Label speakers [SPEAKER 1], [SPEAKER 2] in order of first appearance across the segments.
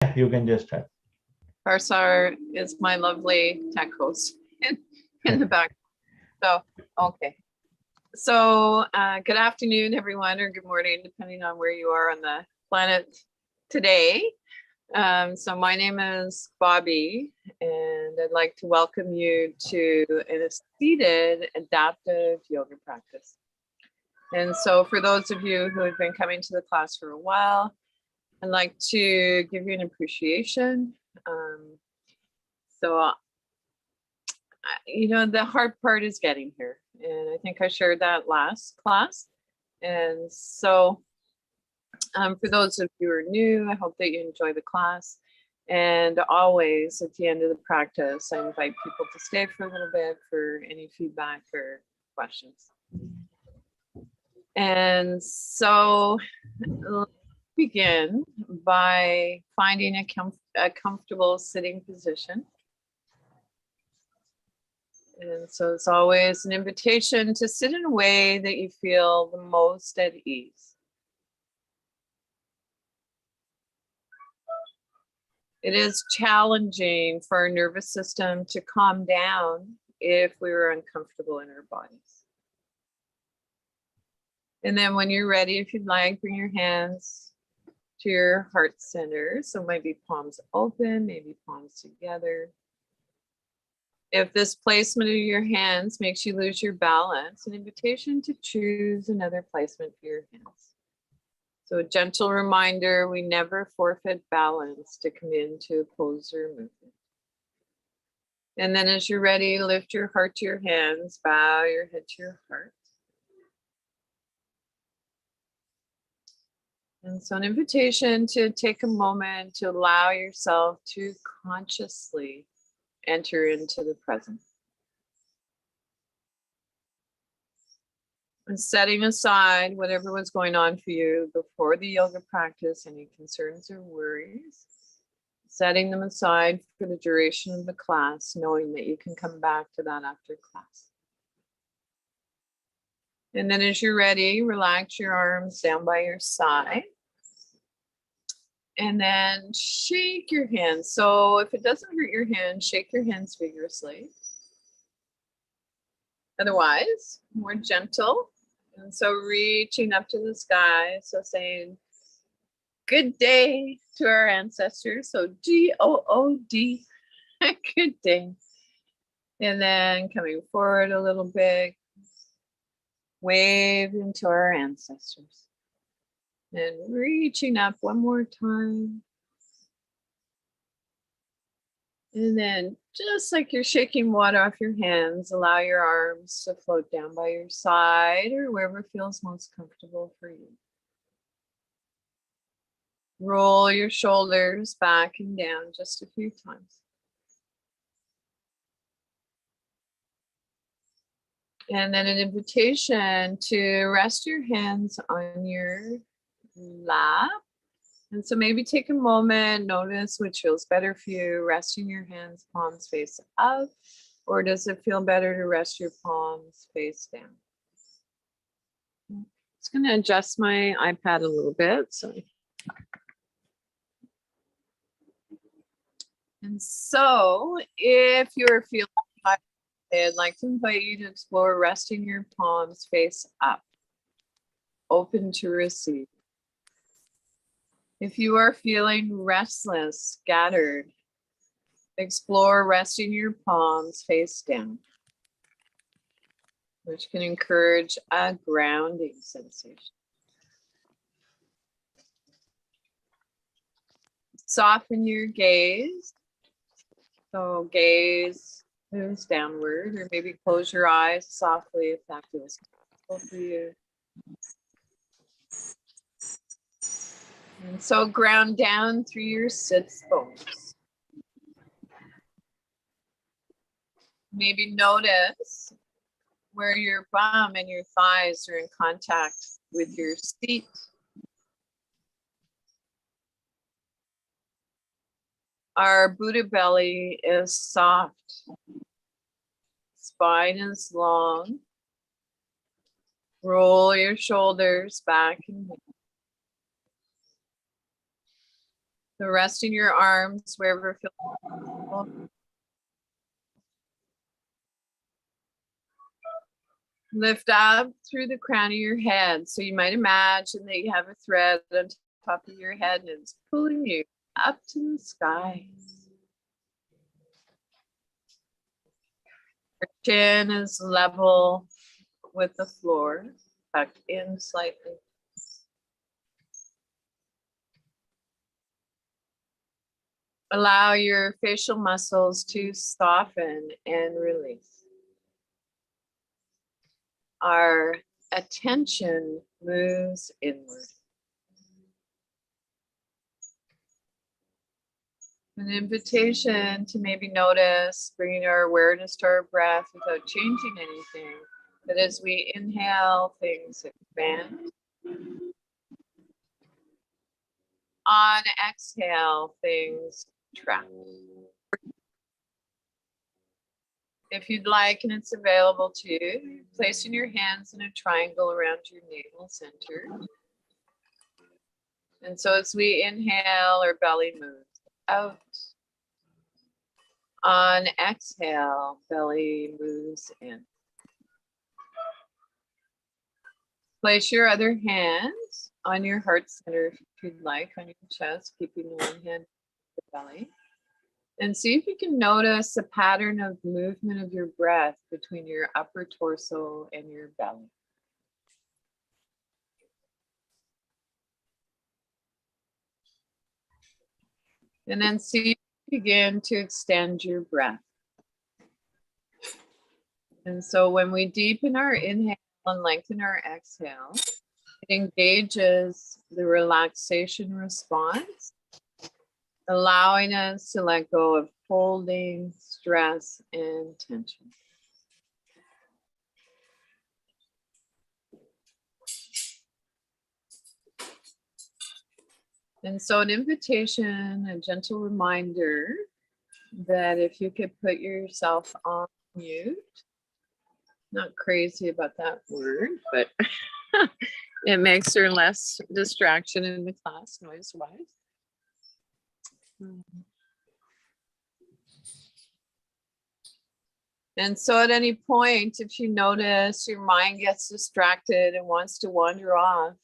[SPEAKER 1] Yeah, you can just start.
[SPEAKER 2] Parsar is my lovely tech host in the back. So, okay. So good afternoon, everyone, or good morning, depending on where you are on the planet today. So my name is Bobbie, and I'd like to welcome you to an seated adaptive yoga practice. And so for those of you who have been coming to the class for a while, I'd like to give you an appreciation. You know, the hard part is getting here. And I think I shared that last class. And so for those of you who are new, I hope that you enjoy the class. And always at the end of the practice, I invite people to stay for a little bit for any feedback or questions. And so let's begin by finding a comfortable sitting position. And so it's always an invitation to sit in a way that you feel the most at ease. It is challenging for our nervous system to calm down if we were uncomfortable in our bodies. And then when you're ready, if you'd like, bring your hands to your heart center. So maybe palms open, maybe palms together. If this placement of your hands makes you lose your balance, an invitation to choose another placement for your hands. So a gentle reminder, we never forfeit balance to come into a pose or movement. And then as you're ready, lift your heart to your hands, bow your head to your heart. And so an invitation to take a moment to allow yourself to consciously enter into the present. And setting aside whatever was going on for you before the yoga practice, any concerns or worries, setting them aside for the duration of the class, knowing that you can come back to that after class. And then as you're ready, relax your arms down by your side. And then shake your hands. So if it doesn't hurt your hands, shake your hands vigorously. Otherwise, more gentle. And so reaching up to the sky. So saying, good day to our ancestors. So G-O-O-D, good day. And then coming forward a little bit, wave into our ancestors. And reaching up one more time. And then just like you're shaking water off your hands, allow your arms to float down by your side or wherever feels most comfortable for you. Roll your shoulders back and down just a few times. And then an invitation to rest your hands on your lap. And so maybe take a moment, notice which feels better for you, resting your hands, palms face up, or does it feel better to rest your palms face down? I'm just going to adjust my iPad a little bit. And so if you're feeling tired, I'd like to invite you to explore resting your palms face up, open to receive. If you are feeling restless, scattered, explore resting your palms face down, which can encourage a grounding sensation. Soften your gaze. So gaze moves downward, or maybe close your eyes softly if that feels comfortable for you. And so ground down through your sits bones. Maybe notice where your bum and your thighs are in contact with your seat. Our Buddha belly is soft. Spine is long. Roll your shoulders back and down. So resting your arms wherever feels comfortable. Lift up through the crown of your head. So you might imagine that you have a thread on top of your head and it's pulling you up to the skies. Your chin is level with the floor, tucked in slightly. Allow your facial muscles to soften and release. Our attention moves inward. An invitation to maybe notice, bringing our awareness to our breath without changing anything. That as we inhale, things expand. On exhale, things contract. If you'd like, and it's available to you, placing your hands in a triangle around your navel center. And so as we inhale, our belly moves out. On exhale, belly moves in. Place your other hand on your heart center if you'd like, on your chest, keeping one hand on the belly. And see if you can notice a pattern of movement of your breath between your upper torso and your belly. And then see if you begin to extend your breath. And so when we deepen our inhale and lengthen our exhale, it engages the relaxation response, allowing us to let go of holding, stress, and tension. And so an invitation, a gentle reminder that if you could put yourself on mute, not crazy about that word, but it makes there less distraction in the class noise-wise. And so at any point, if you notice your mind gets distracted and wants to wander off,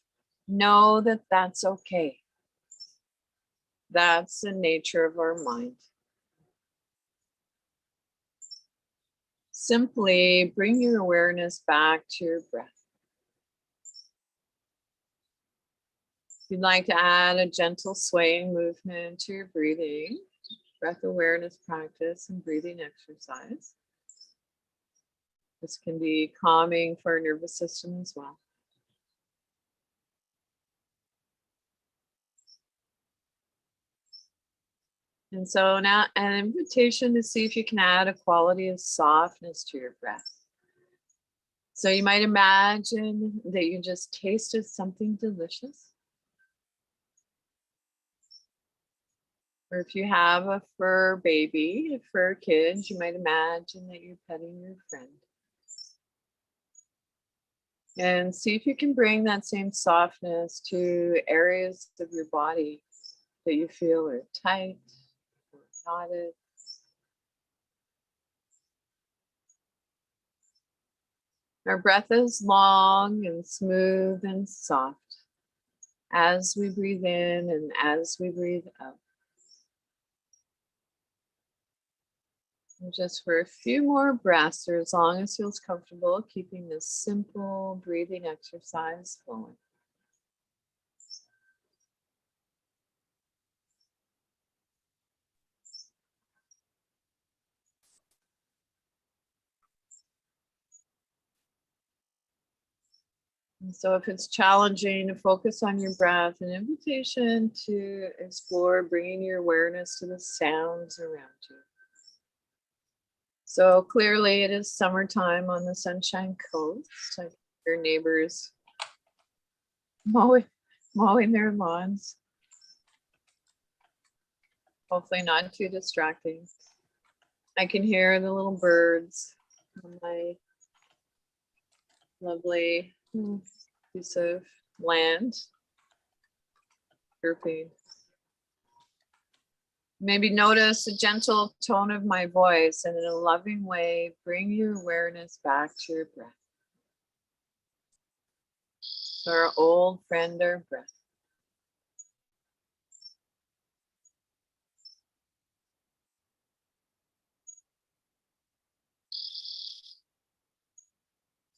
[SPEAKER 2] know that that's okay. That's the nature of our mind. Simply bring your awareness back to your breath. If you'd like to add a gentle swaying movement to your breathing, breath awareness practice and breathing exercise. This can be calming for our nervous system as well. And so now an invitation to see if you can add a quality of softness to your breath. So you might imagine that you just tasted something delicious. Or if you have a fur baby, a fur kid, you might imagine that you're petting your friend. And see if you can bring that same softness to areas of your body that you feel are tight or knotted. Our breath is long and smooth and soft as we breathe in and as we breathe out. And just for a few more breaths, or as long as feels comfortable, keeping this simple breathing exercise flowing. And so if it's challenging to focus on your breath, an invitation to explore bringing your awareness to the sounds around you. So clearly it is summertime on the Sunshine Coast. I can hear neighbors mowing their lawns. Hopefully not too distracting. I can hear the little birds on my lovely piece of land chirping. Maybe notice a gentle tone of my voice, and in a loving way, bring your awareness back to your breath. So our old friend, our breath.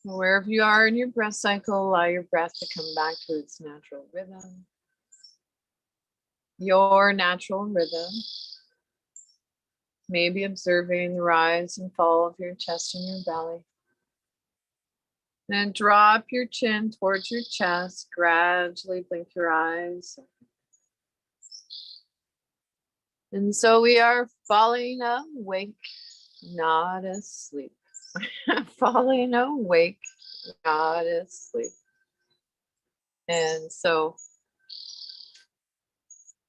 [SPEAKER 2] So wherever you are in your breath cycle, allow your breath to come back to its natural rhythm. Your natural rhythm. Maybe observing the rise and fall of your chest and your belly. Then drop your chin towards your chest. Gradually blink your eyes. And so we are falling awake, not asleep. Falling awake, not asleep. And so,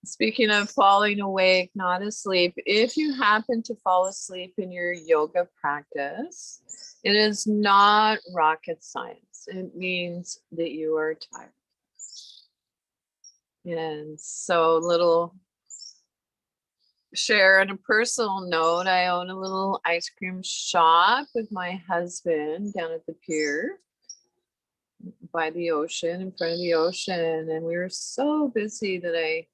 [SPEAKER 2] speaking of falling awake, not asleep, if you happen to fall asleep in your yoga practice, it is not rocket science. It means that you are tired. And so, little share on a personal note, I own a little ice cream shop with my husband down at the pier by the ocean, in front of the ocean. And we were so busy that I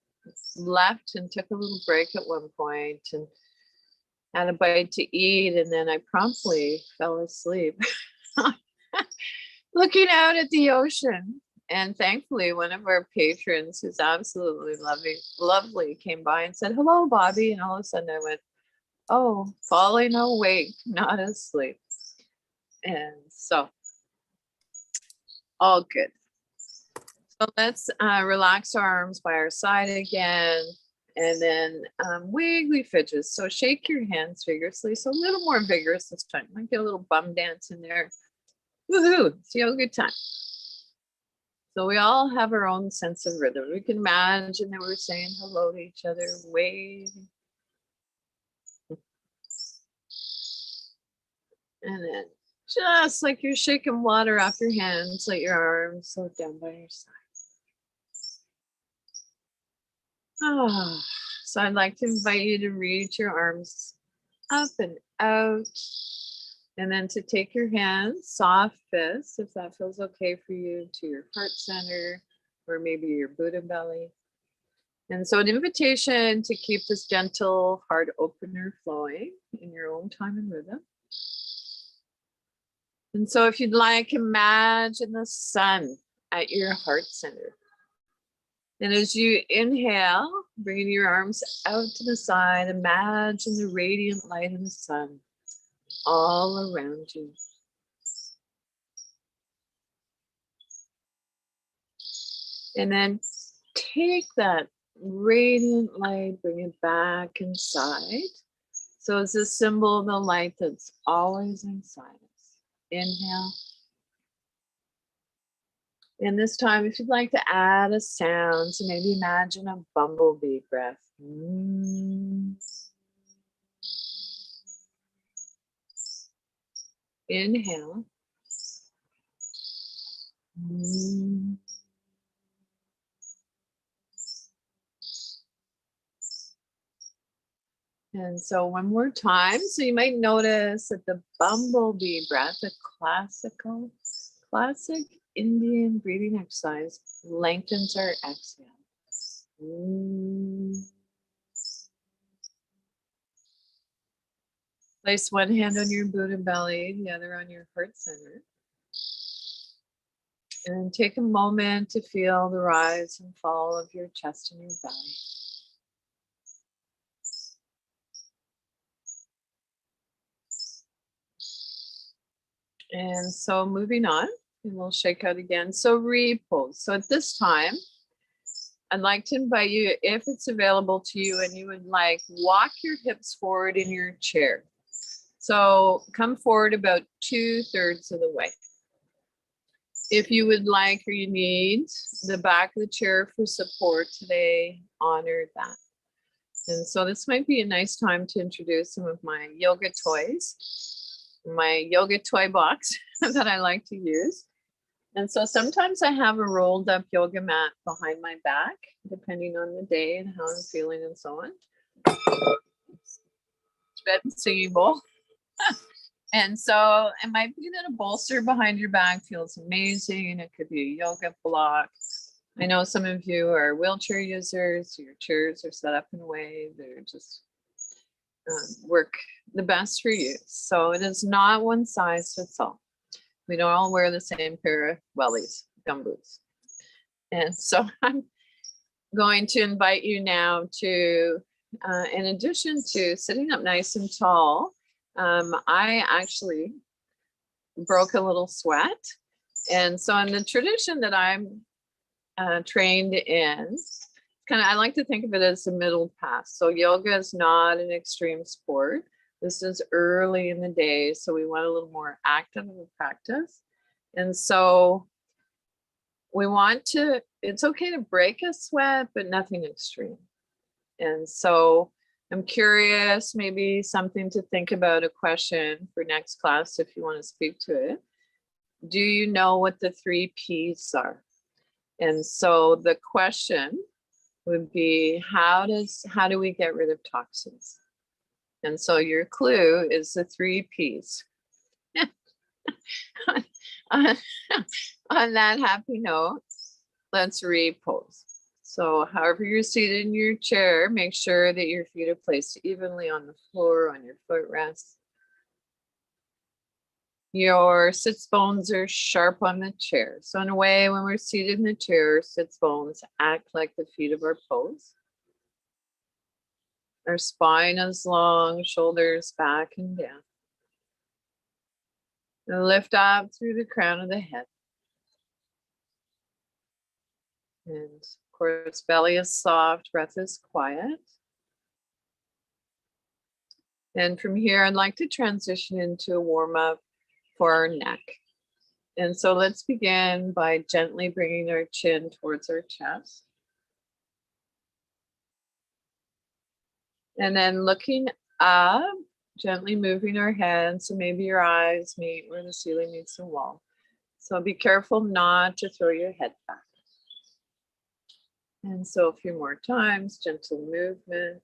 [SPEAKER 2] left and took a little break at one point and had a bite to eat, and then I promptly fell asleep looking out at the ocean. And thankfully, one of our patrons, who's absolutely lovely, came by and said, "Hello, Bobbie." And all of a sudden I went, "Oh, falling awake, not asleep." And so, all good. So let's relax our arms by our side again. And then wiggly fidgets. So shake your hands vigorously. So a little more vigorous this time. Might get a little bum dance in there. Woohoo! See, have a good time. So we all have our own sense of rhythm. We can imagine that we're saying hello to each other, waving. And then just like you're shaking water off your hands, let your arms slow down by your side. Ah, so I'd like to invite you to reach your arms up and out. And then to take your hands, soft fists, if that feels okay for you, to your heart center or maybe your Buddha belly. And so an invitation to keep this gentle heart opener flowing in your own time and rhythm. And so if you'd like, imagine the sun at your heart center. And as you inhale, bringing your arms out to the side, imagine the radiant light of the sun all around you. And then take that radiant light, bring it back inside. So it's a symbol of the light that's always inside us. Inhale. And this time, if you'd like to add a sound, so maybe imagine a bumblebee breath. Inhale. And so one more time. So you might notice that the bumblebee breath, a classic Indian breathing exercise, lengthens our exhale. Place one hand on your Buddha belly, the other on your heart center. And take a moment to feel the rise and fall of your chest and your belly. And so moving on, and we'll shake out again. So repose. So at this time, I'd like to invite you, if it's available to you and you would like, walk your hips forward in your chair. So come forward about 2/3 of the way. If you would like or you need the back of the chair for support today, honor that. And so this might be a nice time to introduce some of my yoga toys, my yoga toy box that I like to use. And so sometimes I have a rolled up yoga mat behind my back, depending on the day and how I'm feeling and so on. singing bowl. And so it might be that a bolster behind your back feels amazing. It could be a yoga block. I know some of you are wheelchair users. Your chairs are set up in a way that just work the best for you. So it is not one size fits all. We don't all wear the same pair of wellies, gumboots. And so I'm going to invite you now to, in addition to sitting up nice and tall, I actually broke a little sweat. And so in the tradition that I'm trained in, I like to think of it as a middle path. So yoga is not an extreme sport. This is early in the day, so we want a little more active in the practice. And so we want to, it's okay to break a sweat, but nothing extreme. And so I'm curious, maybe something to think about, a question for next class if you want to speak to it. Do you know what the 3 P's are? And so the question would be, how do we get rid of toxins? And so your clue is the 3 P's. On that happy note, let's repose. So however you're seated in your chair, make sure that your feet are placed evenly on the floor, on your footrests. Your sits bones are sharp on the chair. So in a way, when we're seated in the chair, sits bones act like the feet of our pose. Our spine is long, shoulders back and down. And lift up through the crown of the head. And of course, belly is soft, breath is quiet. And from here, I'd like to transition into a warm-up for our neck. And so let's begin by gently bringing our chin towards our chest. And then looking up, gently moving our hands. So maybe your eyes meet where the ceiling meets the wall. So be careful not to throw your head back. And so a few more times, gentle movement.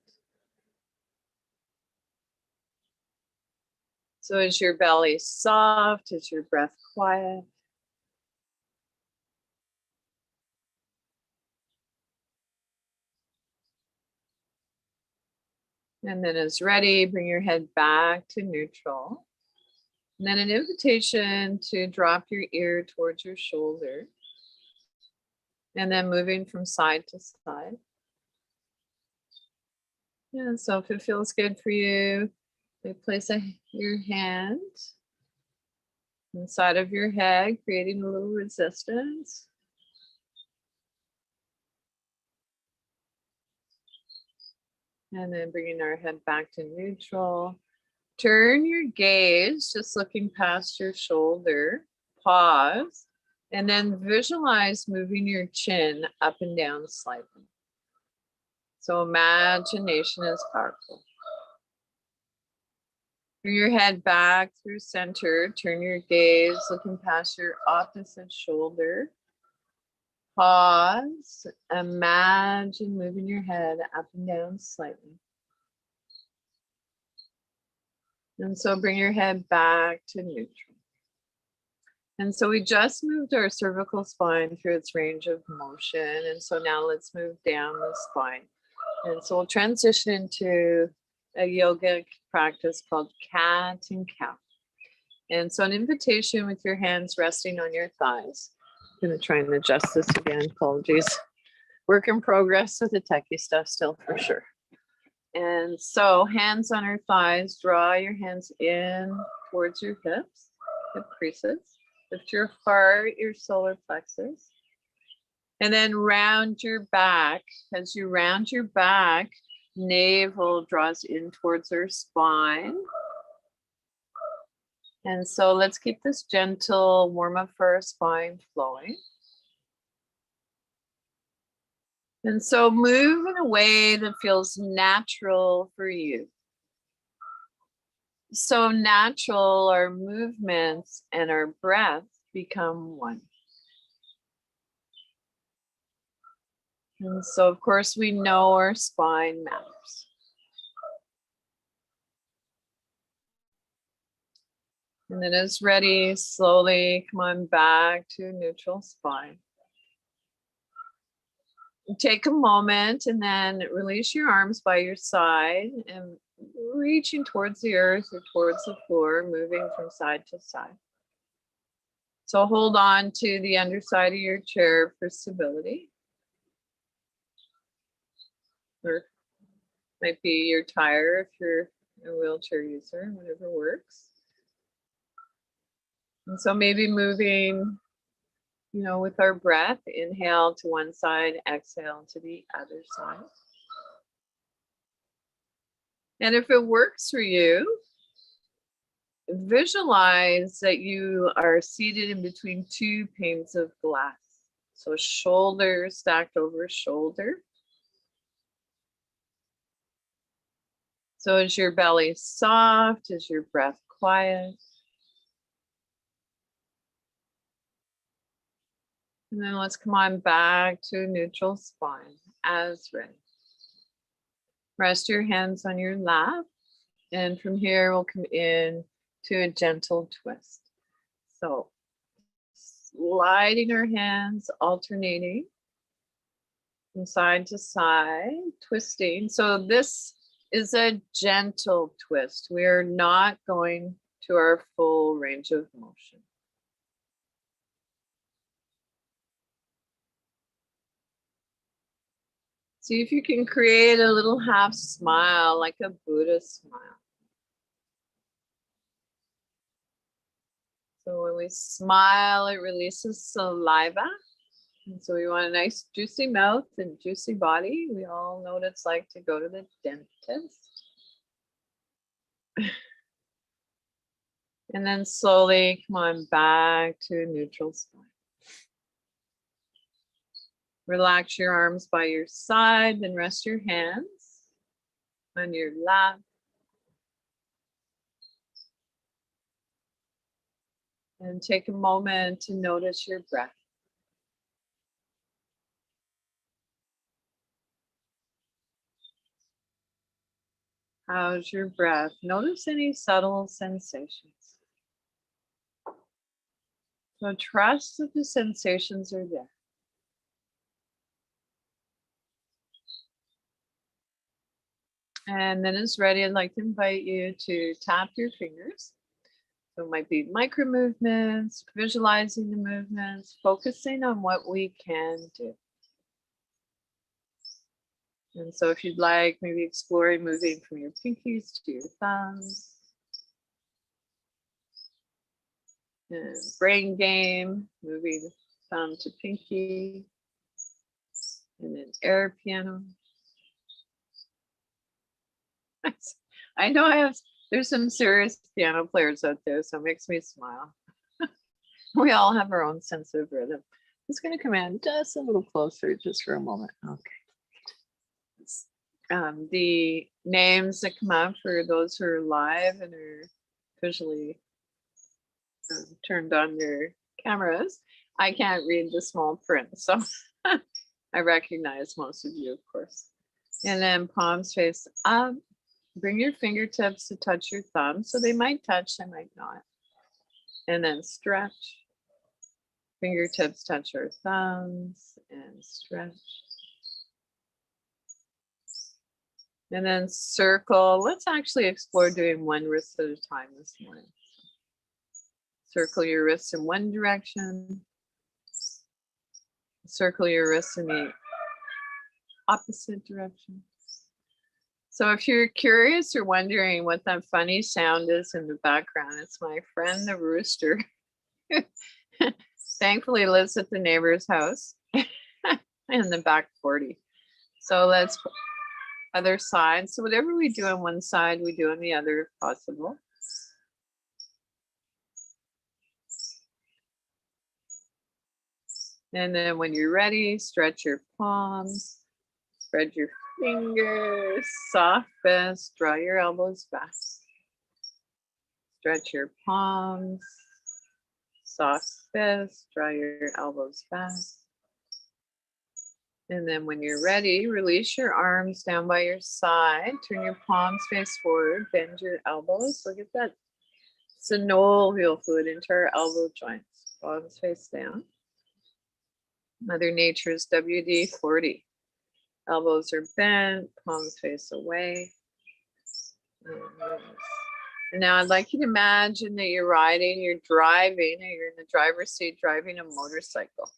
[SPEAKER 2] So is your belly soft? Is your breath quiet? And then as ready, bring your head back to neutral. And then an invitation to drop your ear towards your shoulder. And then moving from side to side. Yeah, so if it feels good for you, place your hand inside of your head, creating a little resistance. And then bringing our head back to neutral. Turn your gaze, just looking past your shoulder. Pause. And then visualize moving your chin up and down slightly. So imagination is powerful. Bring your head back through center. Turn your gaze, looking past your opposite shoulder. Pause. Imagine moving your head up and down slightly. And so bring your head back to neutral. And so we just moved our cervical spine through its range of motion. And so now let's move down the spine. And so we'll transition into a yoga practice called cat and cow. And so an invitation with your hands resting on your thighs. I'm going to try and adjust this again. Apologies. Work in progress with the techie stuff still for sure. And so hands on our thighs, draw your hands in towards your hips, hip creases. Lift your heart, your solar plexus. And then round your back. As you round your back, navel draws in towards our spine. And so let's keep this gentle warm up for our spine flowing. And so move in a way that feels natural for you. So natural, our movements and our breath become one. And so of course we know our spine matters. And then as ready, slowly come on back to neutral spine. Take a moment and then release your arms by your side and reaching towards the earth or towards the floor, moving from side to side. So hold on to the underside of your chair for stability. Or might be your tire if you're a wheelchair user, whatever works. And so maybe moving, with our breath, inhale to one side, exhale to the other side. And if it works for you, visualize that you are seated in between two panes of glass. So shoulder stacked over shoulder. So is your belly soft? Is your breath quiet? And then let's come on back to neutral spine as ready. Rest your hands on your lap. And from here, we'll come in to a gentle twist. So sliding our hands, alternating from side to side, twisting. So this is a gentle twist. We are not going to our full range of motion. See if you can create a little half smile, like a Buddha smile. So when we smile, it releases saliva. And so we want a nice juicy mouth and juicy body. We all know what it's like to go to the dentist. And then slowly come on back to a neutral spine. Relax your arms by your side, then rest your hands on your lap. And take a moment to notice your breath. How's your breath? Notice any subtle sensations. So trust that the sensations are there. And then it's ready, I'd like to invite you to tap your fingers. So it might be micro movements, visualizing the movements, focusing on what we can do. And so if you'd like, maybe exploring moving from your pinkies to your thumbs. And brain game, moving thumb to pinky. And then air piano. I know there's some serious piano players out there, so it makes me smile. We all have our own sense of rhythm. It's going to come in just a little closer, just for a moment. Okay. The names that come up for those who are live and are visually turned on their cameras, I can't read the small print, so I recognize most of you, of course. And then palms face up. Bring your fingertips to touch your thumbs. So they might touch, they might not. And then stretch. Fingertips touch our thumbs and stretch. And then circle. Let's actually explore doing one wrist at a time this morning. Circle your wrists in one direction. Circle your wrists in the opposite direction. So if you're curious or wondering what that funny sound is in the background, it's my friend the rooster. Thankfully lives at the neighbor's house in the back 40. So let's other side. So whatever we do on one side, we do on the other if possible. And then when you're ready, stretch your palms, spread your fingers, soft fist, draw your elbows back. Stretch your palms, soft fist, draw your elbows back. And then when you're ready, release your arms down by your side, turn your palms face forward, bend your elbows. Look at that synovial fluid into our elbow joints. Palms face down. Mother Nature's WD-40. Elbows are bent, palms face away. And now I'd like you to imagine that you're driving, or you're in the driver's seat driving a motorcycle.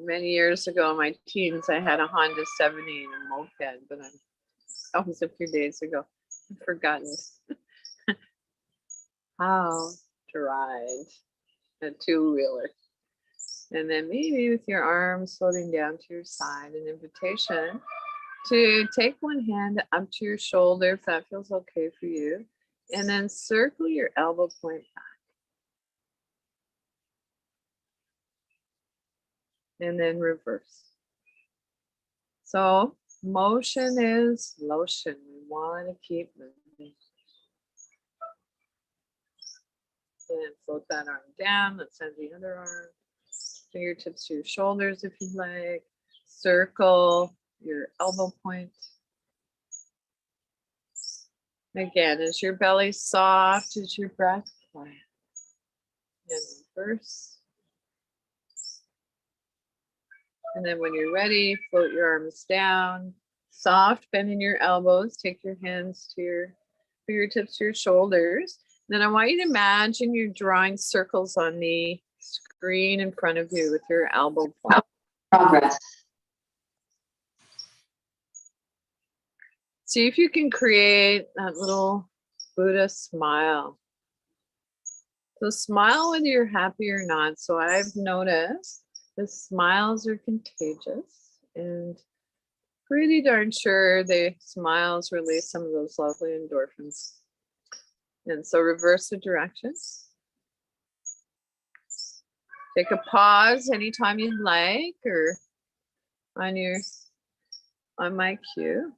[SPEAKER 2] Many years ago, in my teens, I had a Honda 70 and a moped, but that was a few days ago. I've forgotten how to ride a two-wheeler. And then maybe with your arms floating down to your side, an invitation to take one hand up to your shoulder if that feels okay for you, and then circle your elbow point back. And then reverse. So motion is lotion. We want to keep moving. And float that arm down. Let's send the other arm. Fingertips to your shoulders if you'd like. Circle your elbow point. Again, is your belly soft? Is your breath quiet? And reverse. And then when you're ready, float your arms down. Soft, bending your elbows. Take your hands to your fingertips to your shoulders. Then I want you to imagine you're drawing circles on the screen in front of you with your elbow point.
[SPEAKER 1] Progress.
[SPEAKER 2] See if you can create that little Buddha smile. So smile whether you're happy or not. So I've noticed the smiles are contagious, and pretty darn sure the smiles release some of those lovely endorphins. And so reverse the direction. Take a pause anytime you'd like, or on my cue.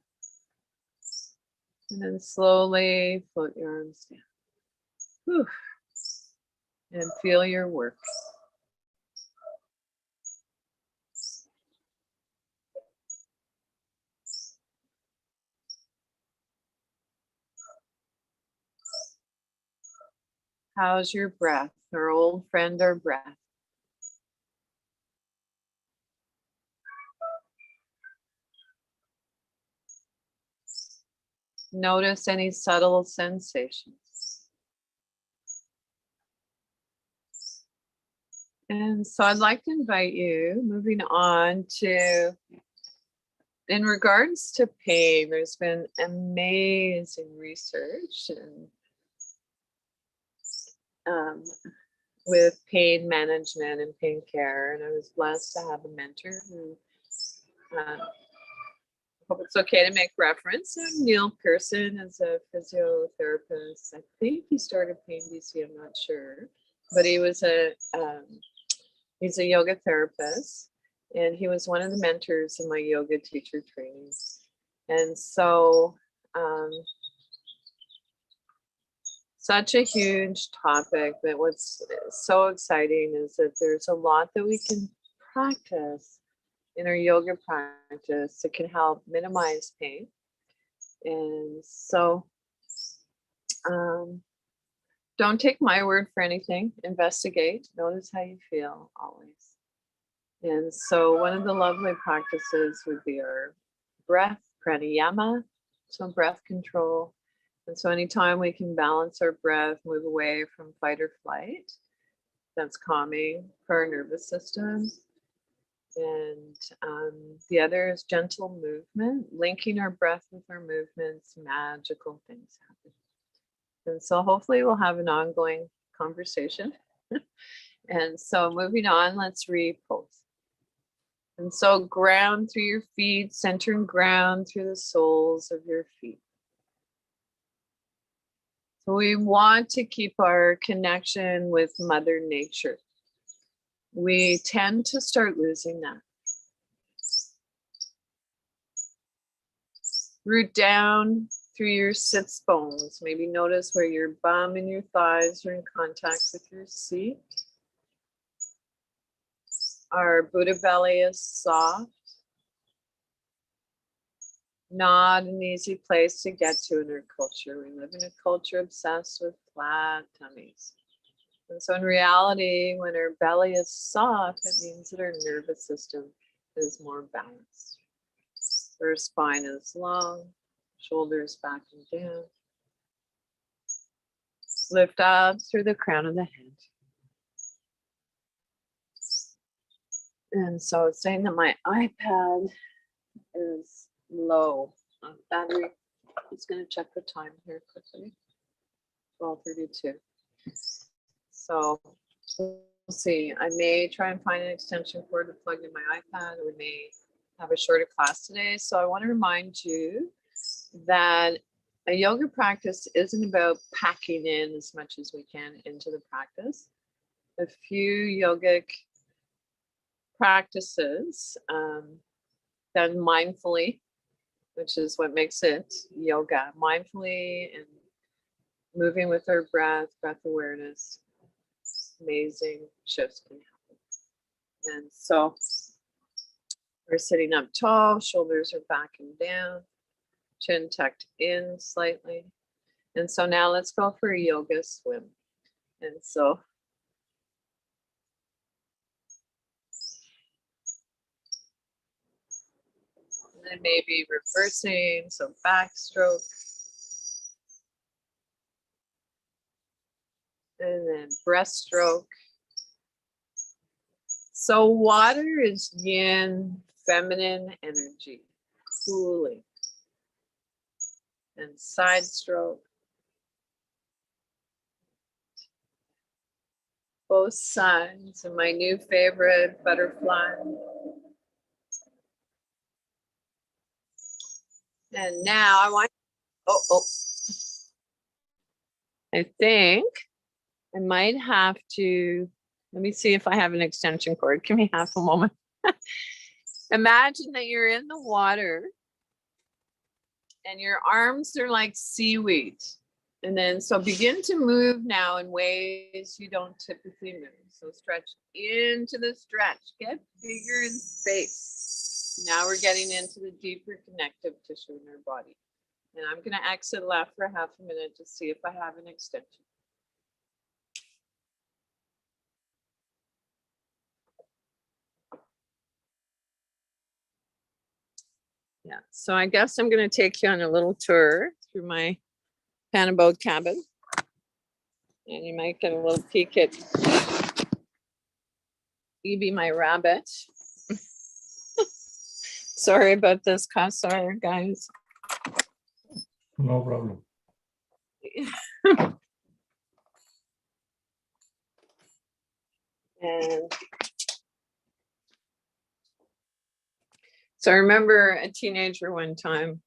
[SPEAKER 2] And then slowly float your arms down. Whew. And feel your work. How's your breath? Our old friend, our breath. Notice any subtle sensations. And so I'd like to invite you, moving on to, in regards to pain, there's been amazing research and with pain management and pain care. And I was blessed to have a mentor who, I hope it's okay to make reference. Neil Pearson is a physiotherapist. I think he started Pain BC, I'm not sure. But he was he's a yoga therapist. And he was one of the mentors in my yoga teacher training. And so, such a huge topic, but what's so exciting is that there's a lot that we can practice in our yoga practice that can help minimize pain. And so don't take my word for anything. Investigate. Notice how you feel always. And so one of the lovely practices would be our breath, pranayama, so breath control. And so anytime we can balance our breath, move away from fight or flight, that's calming for our nervous system. And the other is gentle movement, linking our breath with our movements, magical things happen. And so hopefully we'll have an ongoing conversation. And so moving on, let's repose. And so ground through your feet, center and ground through the soles of your feet. So we want to keep our connection with Mother Nature. We tend to start losing that. Root down through your sits bones. Maybe notice where your bum and your thighs are in contact with your seat. Our Buddha belly is soft. not an easy place to get to in our culture. We live in a culture obsessed with flat tummies. And so in reality, when our belly is soft, it means that our nervous system is more balanced. Our spine is long, shoulders back and down. Lift up through the crown of the head. And so it's saying that my iPad is low on battery. I'm just going to check the time here quickly. 12:32. So we'll see. I may try and find an extension cord to plug in my iPad. We may have a shorter class today. So I want to remind you that a yoga practice isn't about packing in as much as we can into the practice. A few yogic practices done mindfully, which is what makes it yoga, mindfully and moving with our breath awareness, amazing shifts can happen. And so we're sitting up tall, shoulders are back and down, chin tucked in slightly. And so now let's go for a yoga swim. And so then maybe reversing, so backstroke. And then breaststroke. So water is yin, feminine energy, cooling. And side stroke. Both sides, and my new favorite, butterfly. And now I want, I think I might have to, let me see if I have an extension cord. Give me half a moment. Imagine that you're in the water and your arms are like seaweed. And then, so begin to move now in ways you don't typically move. So stretch into the stretch, get bigger in space. Now we're getting into the deeper connective tissue in our body. And I'm going to exit left for half a minute to see if I have an extension. Yeah, so I guess I'm going to take you on a little tour through my panabode cabin. And you might get a little peek at Evie, my rabbit. Sorry about this, Kassar, guys.
[SPEAKER 1] No problem.
[SPEAKER 2] And so I remember a teenager one time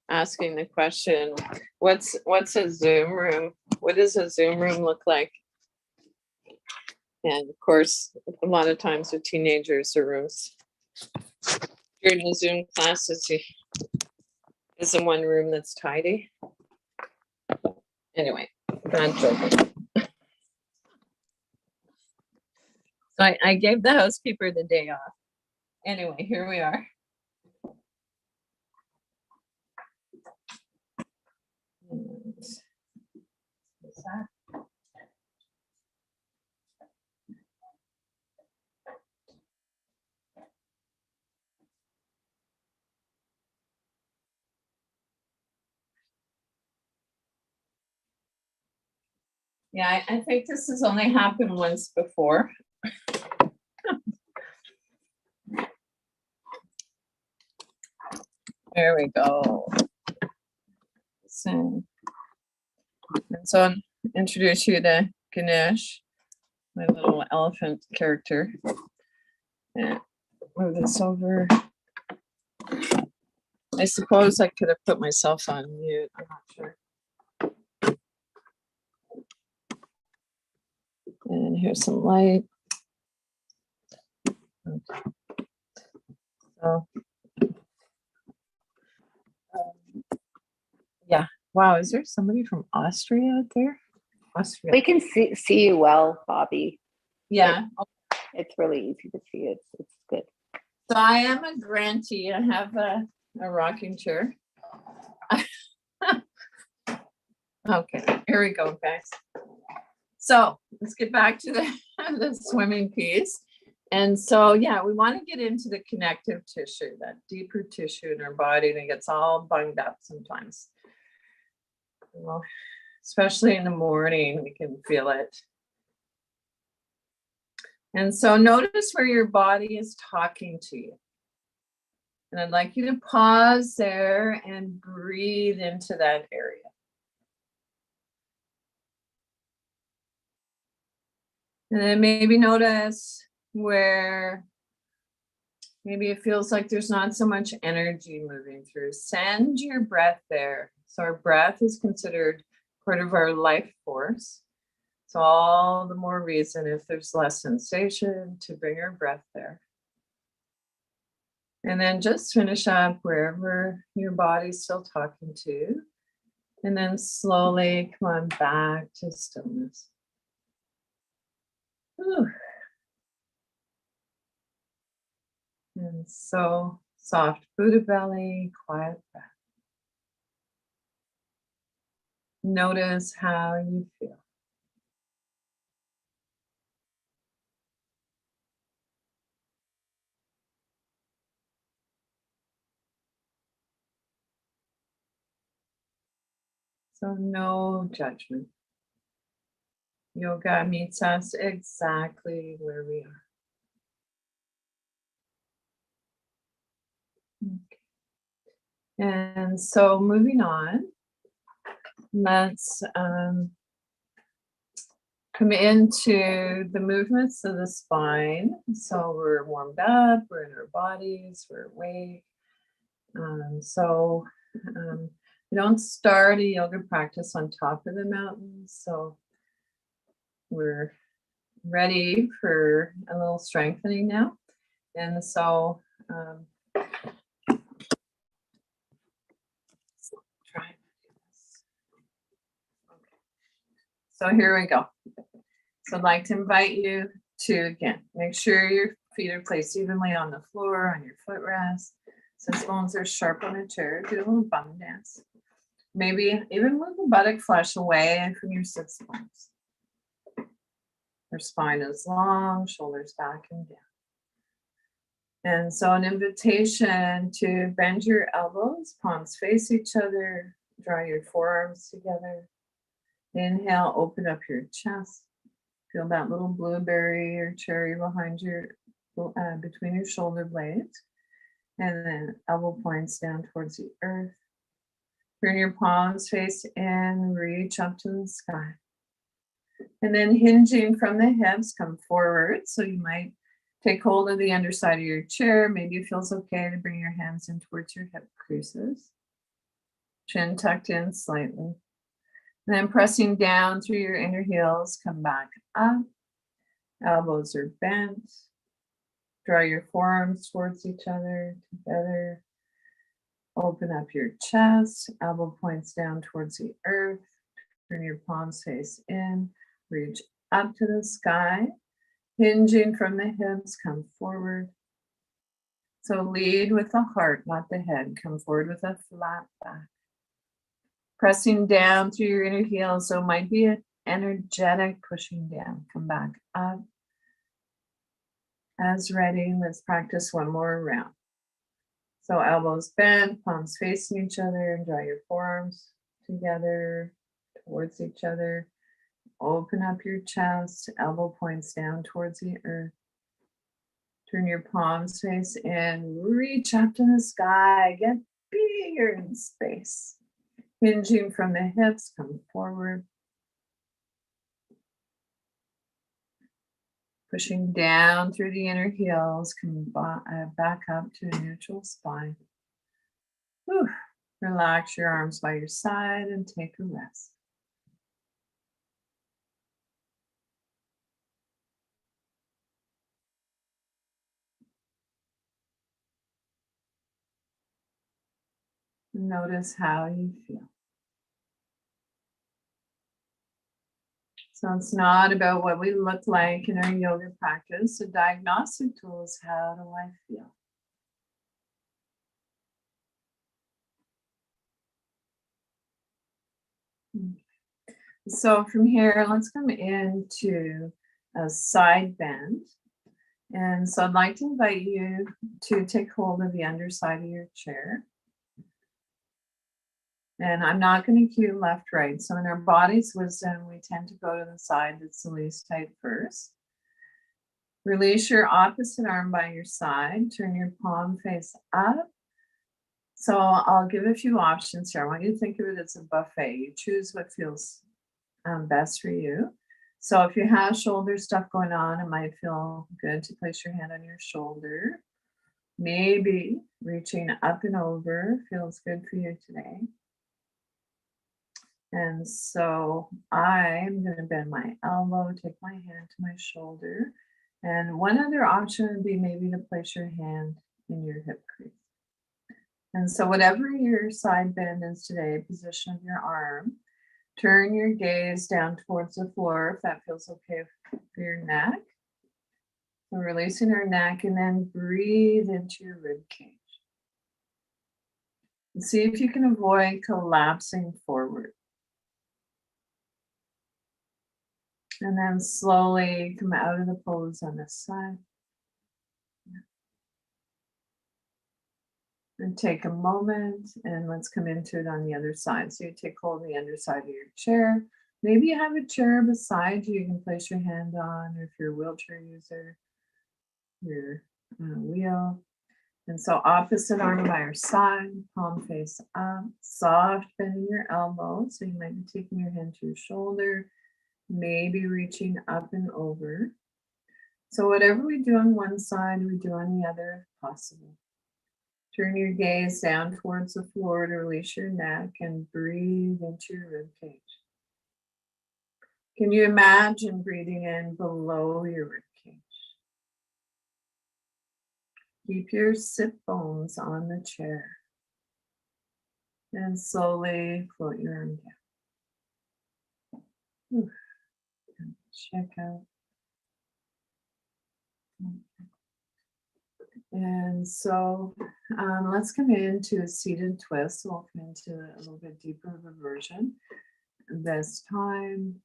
[SPEAKER 2] asking the question, what's a Zoom room? What does a Zoom room look like? And of course, a lot of times with teenagers, the rooms during the Zoom classes is in one room that's tidy. Anyway, bad joke. So I gave the housekeeper the day off. Anyway, here we are. Yeah, I think this has only happened once before. There we go. So, and so I'll introduce you to Ganesh, my little elephant character. And move this over. I suppose I could have put myself on mute. I'm not sure. And here's some light. Okay. So, yeah. Wow, is there somebody from Austria out there? Austria.
[SPEAKER 3] We can see you well, Bobbie.
[SPEAKER 2] Yeah.
[SPEAKER 3] It's really easy to see. It's good.
[SPEAKER 2] So I am a grantee. I have a rocking chair. Okay, here we go, guys. So let's get back to the swimming piece. And so, yeah, we want to get into the connective tissue, that deeper tissue in our body that gets all bunged up sometimes. Well, especially in the morning, we can feel it. And so notice where your body is talking to you. And I'd like you to pause there and breathe into that area. And then maybe notice where maybe it feels like there's not so much energy moving through. Send your breath there. So our breath is considered part of our life force. So all the more reason if there's less sensation to bring our breath there. And then just finish up wherever your body's still talking to. And then slowly come on back to stillness. Whew. And so soft Buddha belly, quiet breath. Notice how you feel. So no judgment. Yoga meets us exactly where we are. Okay. And so moving on, let's come into the movements of the spine. So we're warmed up, we're in our bodies, we're awake. We don't start a yoga practice on top of the mountain. So we're ready for a little strengthening now. And so try and do this. Okay. So here we go. So I'd like to invite you to, again, make sure your feet are placed evenly on the floor, on your footrest. Since bones are sharp on a chair, do a little bum dance. Maybe even move the buttock flesh away from your sits bones. Your spine is long, shoulders back and down. And so an invitation to bend your elbows, palms face each other, draw your forearms together. Inhale, open up your chest. Feel that little blueberry or cherry behind your, between your shoulder blades. And then elbow points down towards the earth. Turn your palms face in, reach up to the sky. And then hinging from the hips, come forward. So you might take hold of the underside of your chair. Maybe it feels okay to bring your hands in towards your hip creases. Chin tucked in slightly. And then pressing down through your inner heels, come back up. Elbows are bent. Draw your forearms towards each other, together. Open up your chest, elbow points down towards the earth. Turn your palms face in, reach up to the sky. Hinging from the hips, come forward. So lead with the heart, not the head. Come forward with a flat back. Pressing down through your inner heels, so it might be an energetic pushing down. Come back up. As ready, let's practice one more round. So elbows bent, palms facing each other, and draw your forearms together towards each other. Open up your chest, elbow points down towards the earth. Turn your palms face in, reach up to the sky, get bigger in space. Hinging from the hips, come forward. Pushing down through the inner heels, come back up to a neutral spine. Whew. Relax your arms by your side and take a rest. Notice how you feel. So it's not about what we look like in our yoga practice. The diagnostic tool is how do I feel? So from here, let's come into a side bend. And so I'd like to invite you to take hold of the underside of your chair. And I'm not going to cue left, right. So in our body's wisdom, we tend to go to the side that's the least tight first. Release your opposite arm by your side. Turn your palm face up. So I'll give a few options here. I want you to think of it as a buffet. You choose what feels best for you. So if you have shoulder stuff going on, it might feel good to place your hand on your shoulder. Maybe reaching up and over feels good for you today. And so I'm going to bend my elbow, take my hand to my shoulder. And one other option would be maybe to place your hand in your hip crease. And so whatever your side bend is today, position of your arm, turn your gaze down towards the floor if that feels okay for your neck. So releasing our neck and then breathe into your rib cage. And see if you can avoid collapsing forward. And then slowly come out of the pose on this side. And take a moment and let's come into it on the other side. So you take hold of the underside of your chair. Maybe you have a chair beside you can place your hand on, or if you're a wheelchair user, your wheel. And so opposite arm by your side, palm face up, soft bend in your elbow. So you might be taking your hand to your shoulder, maybe reaching up and over. So whatever we do on one side, we do on the other if possible. Turn your gaze down towards the floor to release your neck and breathe into your rib cage. Can you imagine breathing in below your rib cage? Keep your sit bones on the chair. And slowly float your arm down. Check out. And so let's come into a seated twist. So we'll come into a little bit deeper of a version this time.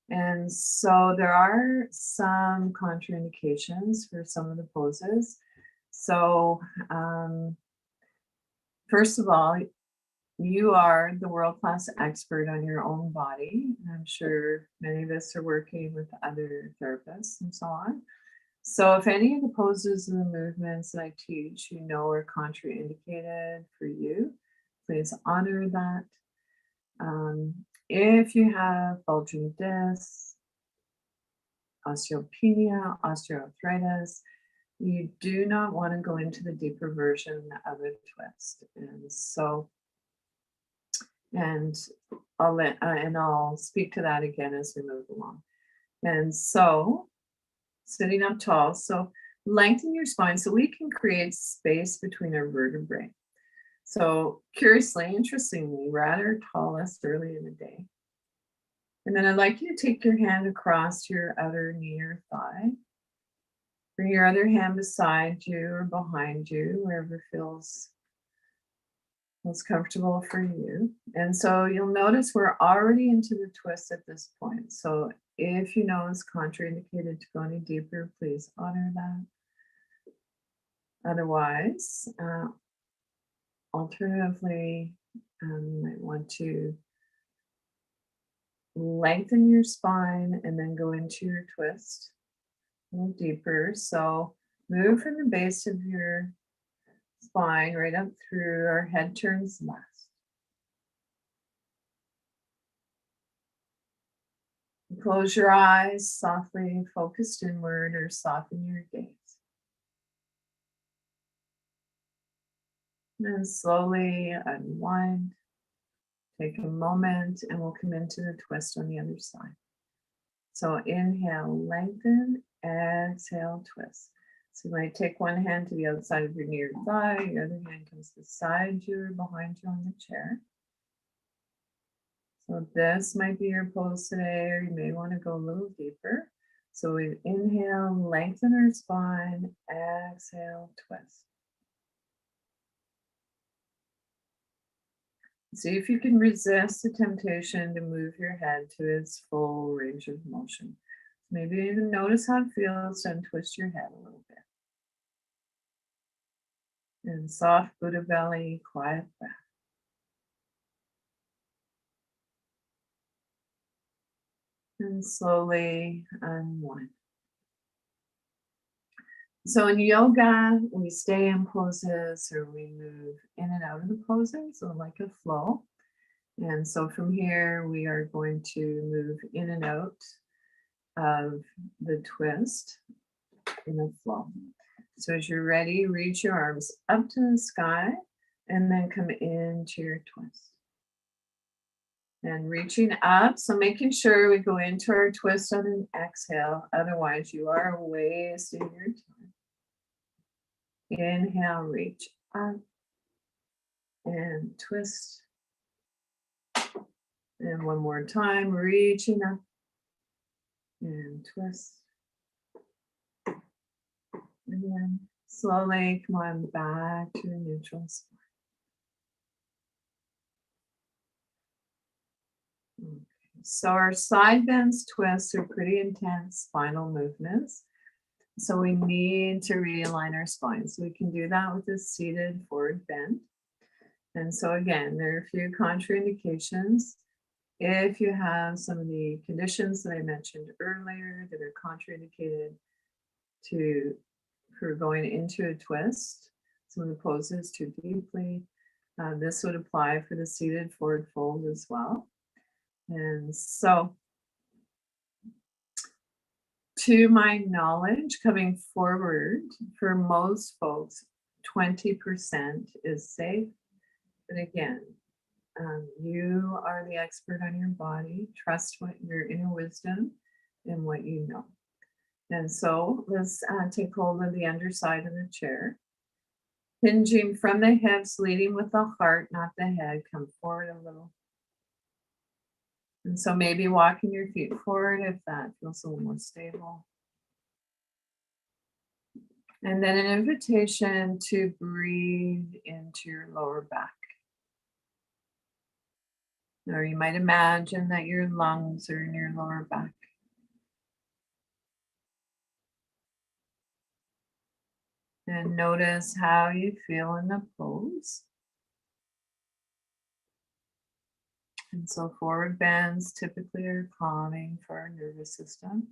[SPEAKER 2] And so there are some contraindications for some of the poses. So first of all, you are the world-class expert on your own body. I'm sure many of us are working with other therapists and so on. So if any of the poses and the movements that I teach, you know, are contraindicated for you, please honor that. If you have bulging discs, osteopenia, osteoarthritis, you do not want to go into the deeper version of a twist. And so, I'll speak to that again as we move along. And so, sitting up tall, so lengthen your spine so we can create space between our vertebrae. So curiously, interestingly, we're at our tallest early in the day. And then I'd like you to take your hand across your outer knee or thigh. Bring your other hand beside you or behind you, wherever feels most comfortable for you. And so you'll notice we're already into the twist at this point. So if you know it's contraindicated to go any deeper, please honor that. Otherwise, alternatively, you might want to lengthen your spine and then go into your twist a little deeper. So move from the base of your spine right up through. Our head turns left. Close your eyes, softly focused inward, or soften your gaze. And slowly unwind. Take a moment and we'll come into the twist on the other side. So inhale, lengthen, exhale, twist. So you might take one hand to the outside of your knee or thigh, your other hand comes beside you or behind you on the chair. So this might be your pose today, or you may want to go a little deeper. So we inhale, lengthen our spine, exhale, twist. See if you can resist the temptation to move your head to its full range of motion. Maybe even notice how it feels and twist your head a little bit. And soft Buddha belly, quiet breath. And slowly unwind. So in yoga, we stay in poses or we move in and out of the poses, so like a flow. And so from here, we are going to move in and out of the twist in a flow. So as you're ready, reach your arms up to the sky and then come into your twist. And reaching up, so making sure we go into our twist on an exhale, otherwise you are wasting your time. Inhale, reach up and twist. And one more time, reaching up and twist. And then slowly come on back to your neutral spine. Okay. So our side bends, twists are pretty intense spinal movements. So we need to realign our spine. So we can do that with a seated forward bend. And so again, there are a few contraindications. If you have some of the conditions that I mentioned earlier that are contraindicated for going into a twist, some of the poses too deeply, this would apply for the seated forward fold as well. And so, to my knowledge, coming forward, for most folks, 20% is safe. But again, you are the expert on your body. Trust what your inner wisdom and what you know. And so let's take hold of the underside of the chair. Hinging from the hips, leading with the heart, not the head. Come forward a little. And so maybe walking your feet forward if that feels a little more stable. And then an invitation to breathe into your lower back. Or you might imagine that your lungs are in your lower back. And notice how you feel in the pose. And so forward bends typically are calming for our nervous system.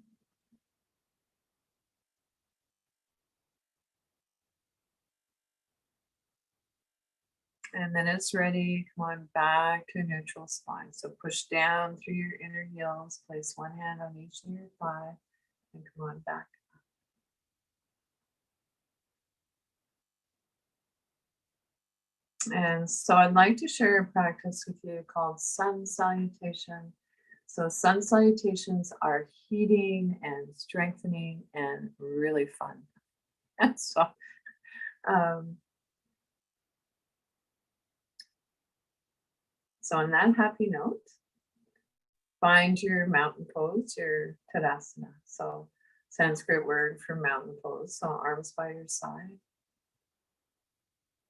[SPEAKER 2] And then it's ready, come on back to a neutral spine. So push down through your inner heels, place one hand on each of your thigh, and come on back. And so I'd like to share a practice with you called sun salutation. So sun salutations are heating and strengthening and really fun. And so on that happy note, find your mountain pose, your Tadasana. So Sanskrit word for mountain pose. So arms by your side.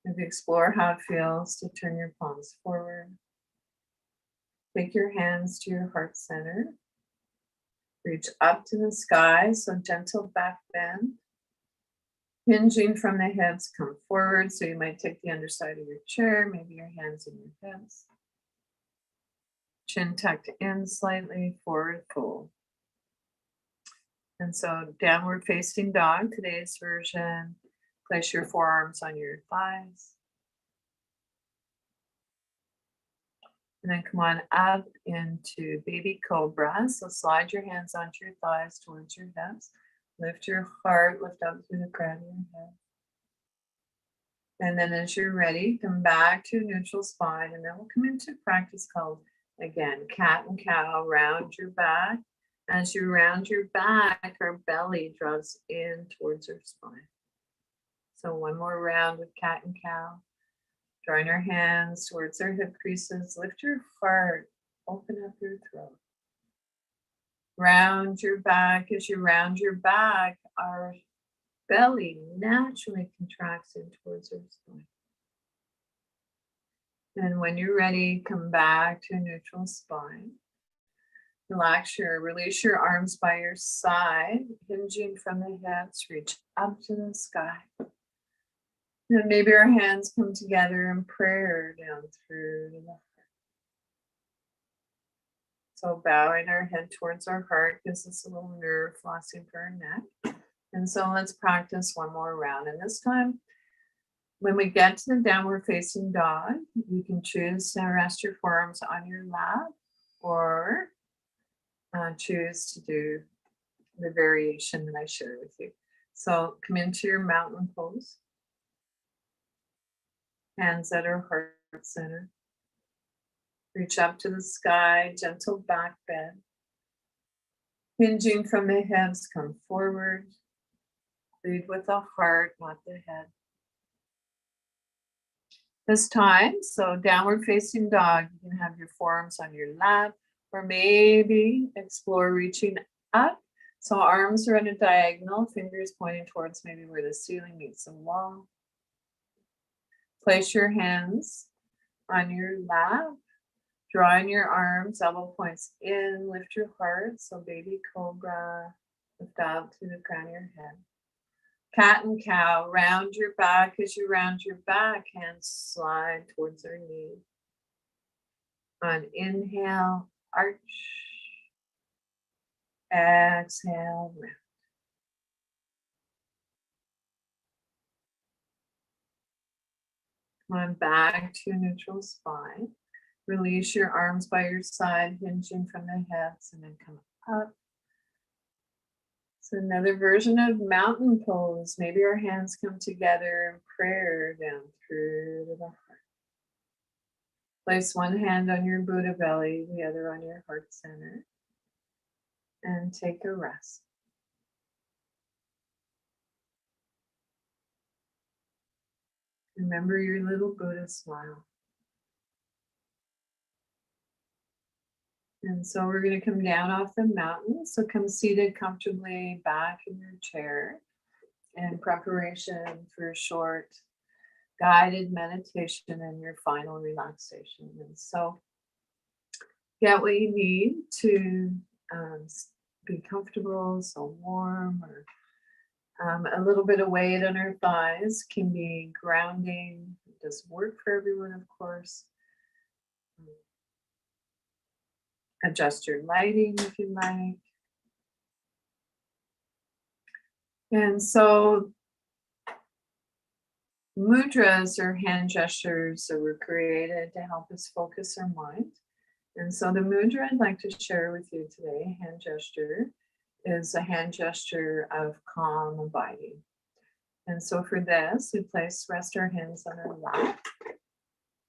[SPEAKER 2] Maybe explore how it feels to turn your palms forward. Take your hands to your heart center. Reach up to the sky, so gentle back bend. Hinging from the hips, come forward. So you might take the underside of your chair, maybe your hands in your hips. Chin tucked in slightly, forward fold. And so downward facing dog, today's version. Place your forearms on your thighs. And then come on up into baby cobra. So slide your hands onto your thighs towards your hips. Lift your heart, lift up through the crown of your head. And then as you're ready, come back to a neutral spine. And then we'll come into a practice called, again, cat and cow. Round your back. As you round your back, our belly draws in towards our spine. So one more round with cat and cow. Drawing our hands towards our hip creases. Lift your heart. Open up your throat. Round your back. As you round your back, our belly naturally contracts in towards our spine. And when you're ready, come back to a neutral spine. Release your arms by your side, hinging from the hips, reach up to the sky. And maybe our hands come together in prayer down through the heart. So bowing our head towards our heart gives us a little nerve flossing for our neck. And so let's practice one more round. And this time, when we get to the downward facing dog, you can choose to rest your forearms on your lap or choose to do the variation that I shared with you. So come into your mountain pose. Hands at our heart center. Reach up to the sky, gentle back bend. Hinging from the hips, come forward. Lead with the heart, not the head. This time, so downward facing dog, you can have your forearms on your lap, or maybe explore reaching up. So arms are at a diagonal, fingers pointing towards maybe where the ceiling meets the wall. Place your hands on your lap, drawing your arms, elbow points in, lift your heart. So baby cobra, lift up to the crown of your head. Cat and cow, round your back. As you round your back, hands slide towards our knee. On inhale, arch. Exhale, round. Come on back to neutral spine. Release your arms by your side, hinging from the hips, and then come up. So another version of mountain pose. Maybe our hands come together in prayer down through the heart. Place one hand on your Buddha belly, the other on your heart center, and take a rest. Remember your little Buddha smile. And so we're going to come down off the mountain. So come seated comfortably back in your chair in preparation for a short guided meditation and your final relaxation. And so get what you need to be comfortable, so warm, or a little bit of weight on our thighs can be grounding. It doesn't work for everyone, of course. Adjust your lighting if you like. And so mudras or hand gestures that were created to help us focus our mind. And so the mudra I'd like to share with you today, hand gesture, is a hand gesture of calm abiding. And so for this, we rest our hands on our lap,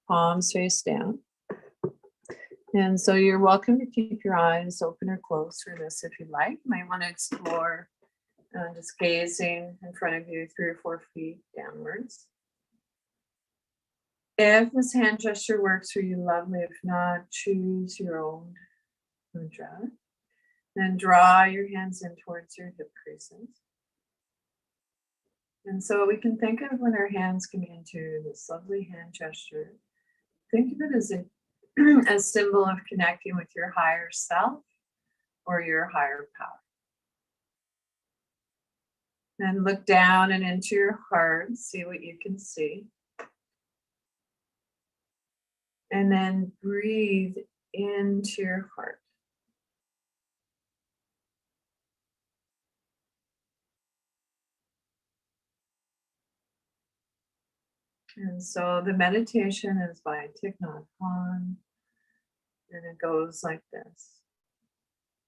[SPEAKER 2] palms face down. And so you're welcome to keep your eyes open or closed for this if you like. You might want to explore just gazing in front of you 3 or 4 feet downwards. If this hand gesture works for you, lovely. If not, choose your own mudra. Then draw your hands in towards your hip creases. And so we can think of when our hands come into this lovely hand gesture, think of it as a symbol of connecting with your higher self or your higher power. And look down and into your heart, see what you can see. And then breathe into your heart. And so the meditation is by Thich Nhat Hanh, and it goes like this.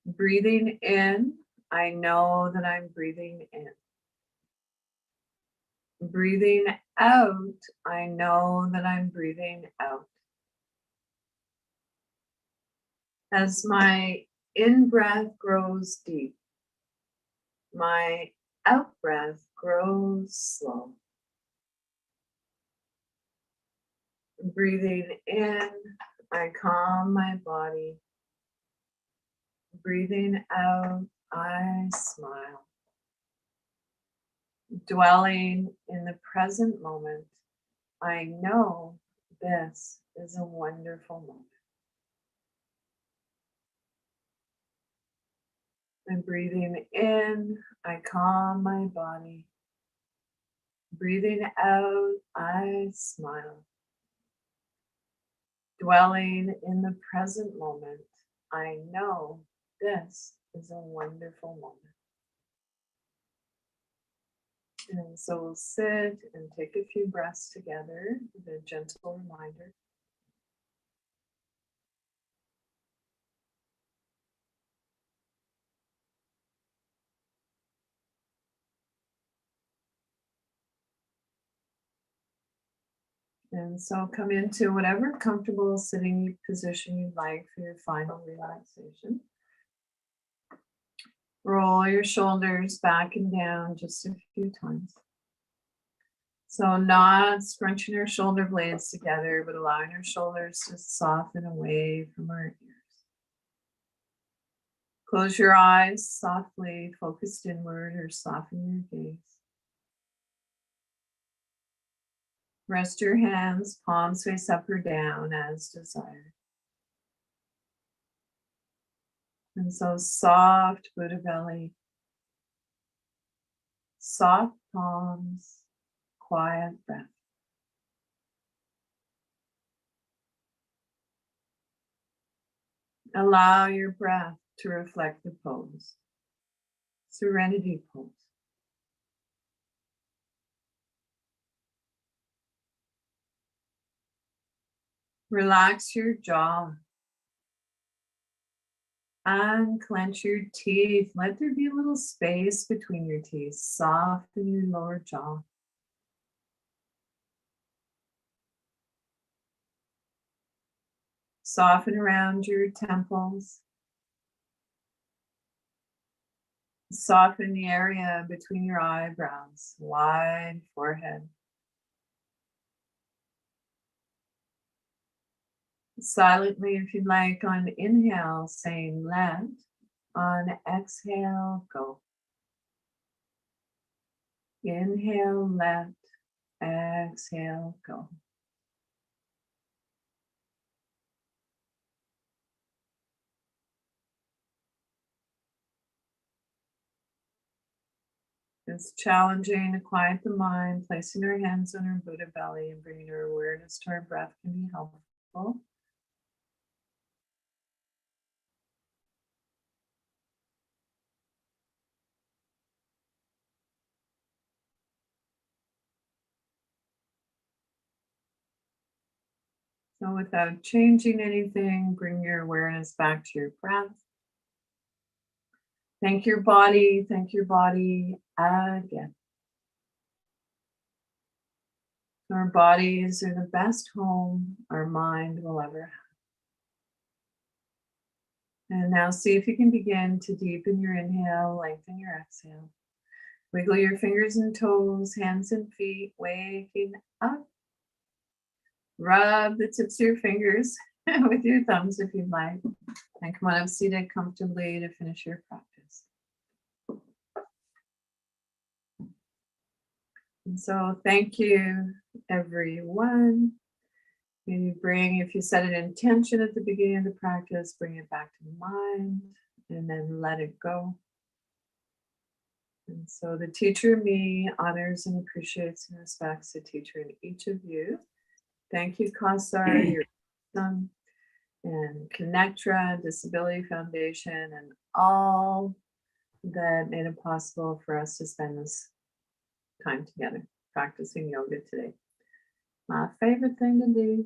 [SPEAKER 2] Breathing in, I know that I'm breathing in. Breathing out, I know that I'm breathing out. As my in-breath grows deep, my out-breath grows slow. Breathing in, I calm my body. Breathing out, I smile. Dwelling in the present moment, I know This is a wonderful moment. And breathing in, I calm my body. Breathing out, I smile. Dwelling in the present moment, I know this is a wonderful moment. And so we'll sit and take a few breaths together with a gentle reminder. And so come into whatever comfortable sitting position you'd like for your final relaxation. Roll your shoulders back and down just a few times. So not scrunching your shoulder blades together, but allowing your shoulders to soften away from our ears. Close your eyes softly, focused inward, or soften your gaze. Rest your hands, palms face up or down as desired. And so soft Buddha belly, soft palms, quiet breath. Allow your breath to reflect the pose. Serenity pose. Relax your jaw. Unclench your teeth. Let there be a little space between your teeth. Soften your lower jaw. Soften around your temples. Soften the area between your eyebrows. Wide forehead. Silently, if you'd like, on inhale, saying let. On exhale, go. Inhale, let. Exhale, go. It's challenging to quiet the mind. Placing our hands on our Buddha belly and bringing our awareness to our breath can be helpful. So without changing anything, bring your awareness back to your breath. Thank your body again. Our bodies are the best home our mind will ever have. And now see if you can begin to deepen your inhale, lengthen your exhale. Wiggle your fingers and toes, hands and feet, waking up. Rub the tips of your fingers with your thumbs if you'd like. And come on up seated comfortably to finish your practice. And so thank you, everyone. You bring, if you set an intention at the beginning of the practice, bring it back to mind and then let it go. And so the teacher in me honors and appreciates and respects the teacher in each of you. Thank you, Kausar, your son, and ConnecTogether, Disability Foundation, and all that made it possible for us to spend this time together practicing yoga today. My favorite thing to do.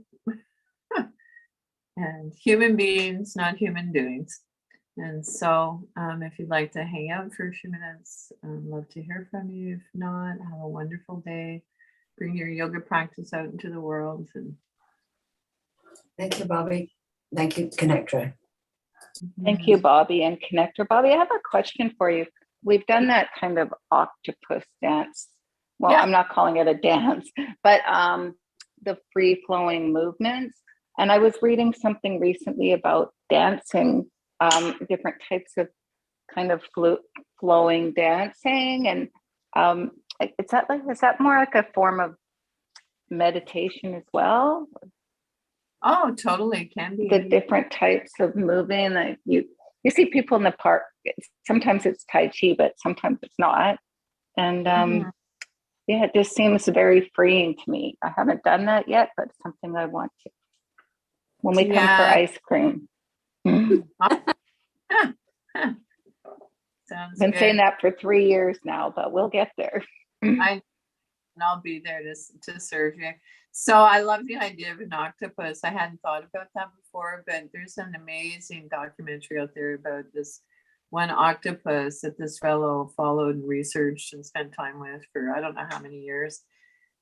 [SPEAKER 2] And human beings, not human doings. And so if you'd like to hang out for a few minutes, I'd love to hear from you. If not, have a wonderful day. Bring your yoga practice out into the world. And
[SPEAKER 4] thank you, Bobbie. Thank you, ConnecTogether.
[SPEAKER 3] Thank you, Bobbie and Connector. Bobbie, I have a question for you. We've done that kind of octopus dance. Well,
[SPEAKER 2] Yeah.
[SPEAKER 3] I'm not calling it a dance, but the free-flowing movements. And I was reading something recently about dancing, different types of kind of flowing dancing. And is that more like a form of meditation as well?
[SPEAKER 2] Oh, totally can be.
[SPEAKER 3] the different types of moving. Like you see people in the park. Sometimes it's Tai Chi, but sometimes it's not. And
[SPEAKER 2] Mhm.
[SPEAKER 3] yeah, it just seems very freeing to me. I haven't done that yet, but it's something I want to. When we come for
[SPEAKER 2] Yeah.
[SPEAKER 3] ice cream. I've
[SPEAKER 2] Sounds
[SPEAKER 3] been saying
[SPEAKER 2] good.
[SPEAKER 3] that for 3 years now, but we'll get there.
[SPEAKER 2] And I'll be there to serve you. So I love the idea of an octopus. I hadn't thought about that before, but there's an amazing documentary out there about this one octopus that this fellow followed and researched and spent time with for I don't know how many years.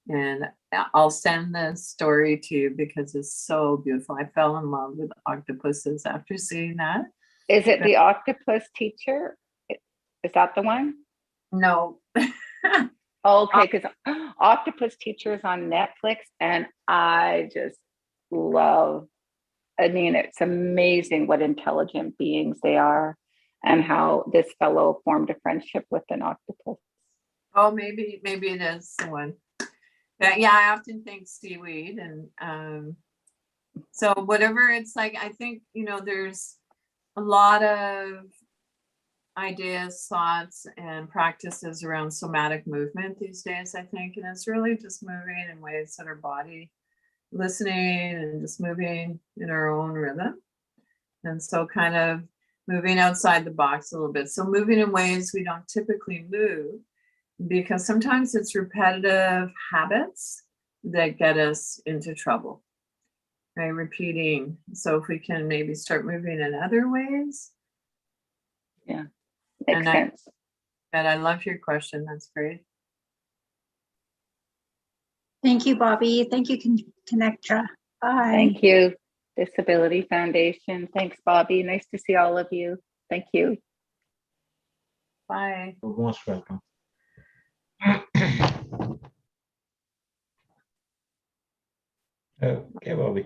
[SPEAKER 2] And I'll send the story to you because it's so beautiful. I fell in love with octopuses after seeing that.
[SPEAKER 3] Is it the octopus teacher? Is that the one?
[SPEAKER 2] No.
[SPEAKER 3] Okay, because Octopus Teacher is on Netflix, and I just love. I mean, it's amazing what intelligent beings they are, and how this fellow formed a friendship with an octopus.
[SPEAKER 2] Oh, maybe it is the one. Yeah, I often think seaweed, and so whatever it's like, I think there's a lot of ideas, thoughts, and practices around somatic movement these days, I think, and it's really just moving in ways that our body listening and just moving in our own rhythm. And so kind of moving outside the box a little bit. So moving in ways we don't typically move, because sometimes it's repetitive habits that get us into trouble, right? Repeating. So if we can maybe start moving in other ways.
[SPEAKER 3] Yeah, makes
[SPEAKER 2] And
[SPEAKER 3] sense.
[SPEAKER 2] I love your question. That's great.
[SPEAKER 5] Thank you, Bobbie. Thank you, ConnecTogether. Bye.
[SPEAKER 3] Thank you, Disability Foundation. Thanks, Bobbie. Nice to see all of you. Thank you.
[SPEAKER 2] Bye.
[SPEAKER 1] You're most welcome. Okay, Bobbie.